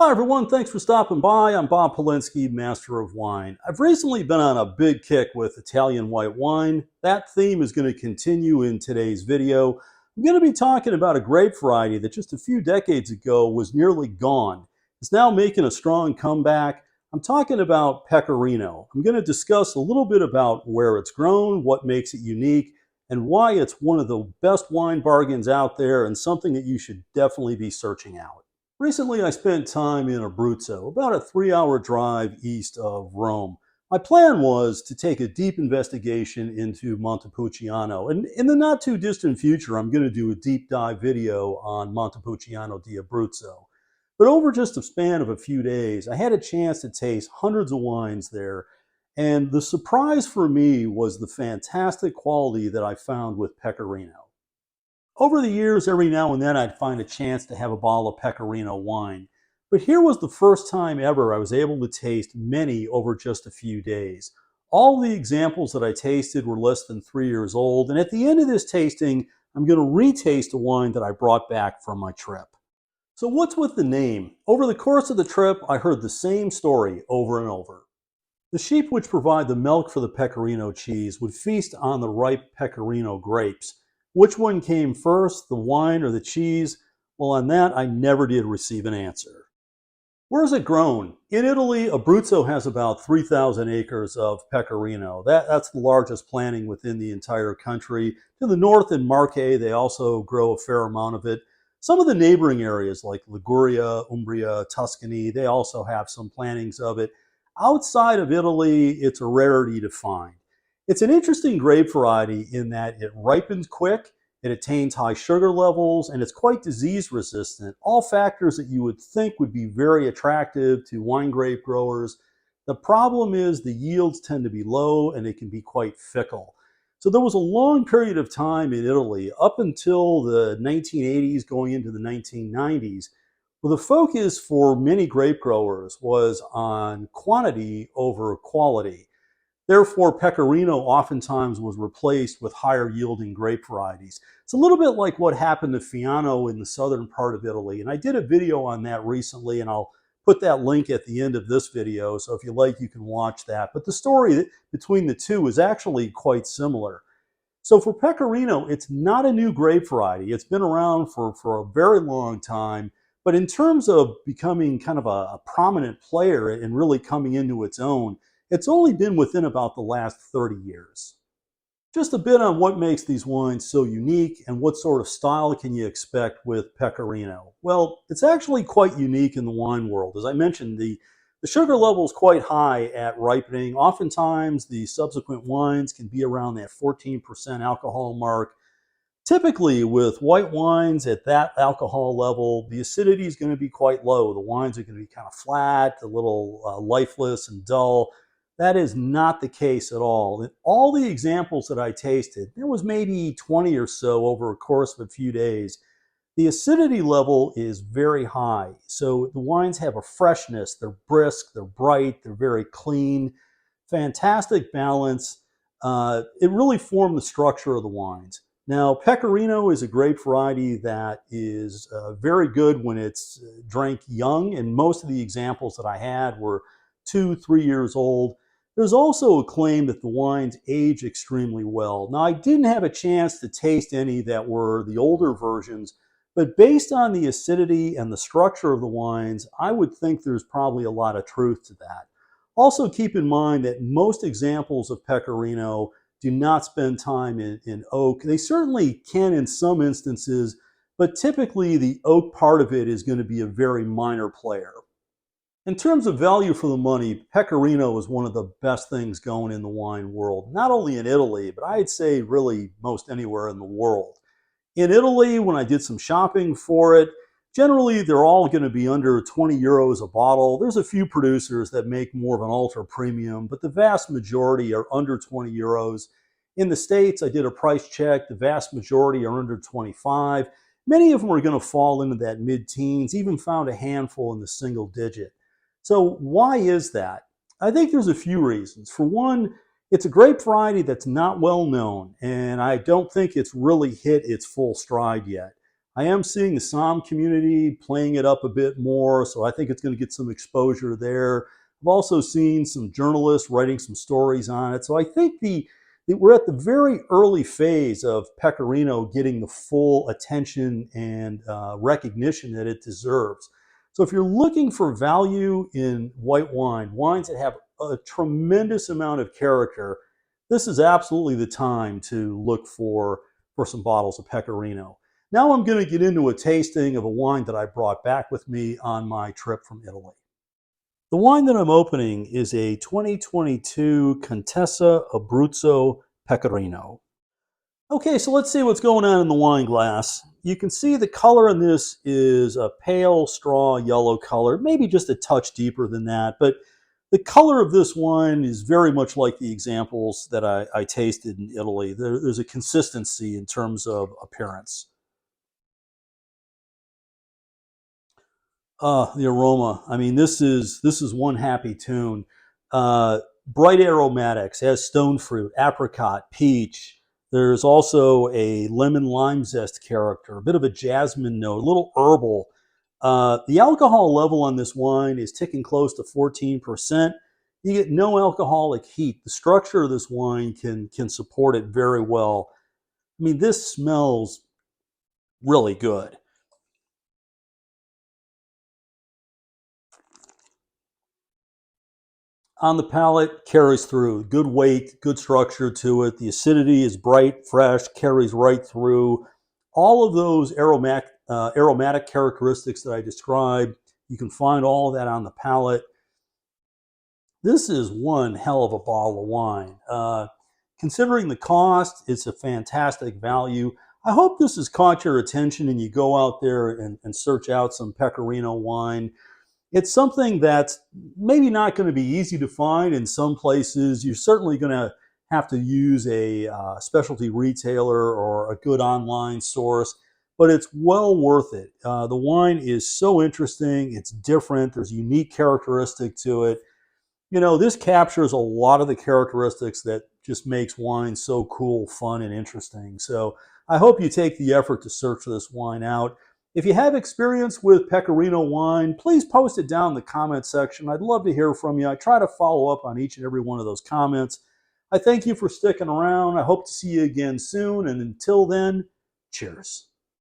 Hi everyone, thanks for stopping by. I'm Bob Paulinski, Master of Wine. I've recently been on a big kick with Italian white wine. That theme is going to continue in today's video. I'm going to be talking about a grape variety that just a few decades ago was nearly gone. It's now making a strong comeback. I'm talking about Pecorino. I'm going to discuss a little bit about where it's grown, what makes it unique, and why it's one of the best wine bargains out there and something that you should definitely be searching out. Recently, I spent time in Abruzzo, about a 3-hour drive east of Rome. My plan was to take a deep investigation into Montepulciano, and in the not too distant future, I'm going to do a deep dive video on Montepulciano di Abruzzo. But over just a span of a few days, I had a chance to taste hundreds of wines there, and the surprise for me was the fantastic quality that I found with Pecorino. Over the years, every now and then I'd find a chance to have a bottle of Pecorino wine. But here was the first time ever I was able to taste many over just a few days. All the examples that I tasted were less than 3 years old, and at the end of this tasting, I'm going to retaste a wine that I brought back from my trip. So what's with the name? Over the course of the trip, I heard the same story over and over. The sheep which provide the milk for the Pecorino cheese would feast on the ripe Pecorino grapes. Which one came first, the wine or the cheese? Well, on that, I never did receive an answer. Where is it grown? In Italy, Abruzzo has about 3,000 acres of Pecorino. That's the largest planting within the entire country. To the north in Marche, they also grow a fair amount of it. Some of the neighboring areas like Liguria, Umbria, Tuscany, they also have some plantings of it. Outside of Italy, it's a rarity to find. It's an interesting grape variety in that it ripens quick, it attains high sugar levels, and it's quite disease resistant. All factors that you would think would be very attractive to wine grape growers. The problem is the yields tend to be low and they can be quite fickle. So there was a long period of time in Italy, up until the 1980s, going into the 1990s, where the focus for many grape growers was on quantity over quality. Therefore, Pecorino oftentimes was replaced with higher yielding grape varieties. It's a little bit like what happened to Fiano in the southern part of Italy. And I did a video on that recently, and I'll put that link at the end of this video. So if you like, you can watch that. But the story between the two is actually quite similar. So for Pecorino, it's not a new grape variety. It's been around for a very long time. But in terms of becoming kind of a prominent player and really coming into its own, it's only been within about the last 30 years. Just a bit on what makes these wines so unique and what sort of style can you expect with Pecorino. Well, it's actually quite unique in the wine world. As I mentioned, the sugar level is quite high at ripening. Oftentimes, the subsequent wines can be around that 14% alcohol mark. Typically, with white wines at that alcohol level, the acidity is going to be quite low. The wines are going to be kind of flat, a little lifeless and dull. That is not the case at all. In all the examples that I tasted, there was maybe 20 or so over a course of a few days. The acidity level is very high. So the wines have a freshness. They're brisk, they're bright, they're very clean. Fantastic balance. It really formed the structure of the wines. Now, Pecorino is a grape variety that is very good when it's drank young, and most of the examples that I had were 2, 3 years old. There's also a claim that the wines age extremely well. Now, I didn't have a chance to taste any that were the older versions, but based on the acidity and the structure of the wines, I would think there's probably a lot of truth to that. Also, keep in mind that most examples of Pecorino do not spend time in oak. They certainly can in some instances, but typically the oak part of it is going to be a very minor player. In terms of value for the money, Pecorino is one of the best things going in the wine world, not only in Italy, but I'd say really most anywhere in the world. In Italy, when I did some shopping for it, generally they're all going to be under 20 euros a bottle. There's a few producers that make more of an ultra premium, but the vast majority are under 20 euros. In the States, I did a price check. The vast majority are under 25. Many of them are going to fall into that mid-teens, even found a handful in the single digit. So why is that? I think there's a few reasons. For one, it's a grape variety that's not well known, and I don't think it's really hit its full stride yet. I am seeing the Somm community playing it up a bit more, so I think it's going to get some exposure there. I've also seen some journalists writing some stories on it. So I think we're at the very early phase of Pecorino getting the full attention and recognition that it deserves. So if you're looking for value in white wine, wines that have a tremendous amount of character, this is absolutely the time to look for some bottles of Pecorino. Now I'm going to get into a tasting of a wine that I brought back with me on my trip from Italy. The wine that I'm opening is a 2022 Contessa Abruzzo Pecorino. Okay, so let's see what's going on in the wine glass. You can see the color in this is a pale straw yellow color, maybe just a touch deeper than that, but the color of this wine is very much like the examples that I tasted in Italy. There's a consistency in terms of appearance. The aroma. I mean, this is one happy tune. Bright aromatics, has stone fruit, apricot, peach. There's also a lemon lime zest character, a bit of a jasmine note, a little herbal. The alcohol level on this wine is ticking close to 14%. You get no alcoholic heat. The structure of this wine can support it very well. I mean, this smells really good. On the palate, carries through. Good weight, good structure to it. The acidity is bright, fresh, carries right through. All of those aromatic characteristics that I described, you can find all of that on the palate. This is one hell of a bottle of wine. Considering the cost, it's a fantastic value. I hope this has caught your attention and you go out there and search out some Pecorino wine. It's something that's maybe not going to be easy to find in some places. You're certainly going to have to use a specialty retailer or a good online source, but it's well worth it. The wine is so interesting. It's different. There's a unique characteristic to it. You know, this captures a lot of the characteristics that just makes wine so cool, fun, and interesting. So I hope you take the effort to search this wine out. If you have experience with Pecorino wine, please post it down in the comment section. I'd love to hear from you. I try to follow up on each and every one of those comments. I thank you for sticking around. I hope to see you again soon. And until then, cheers.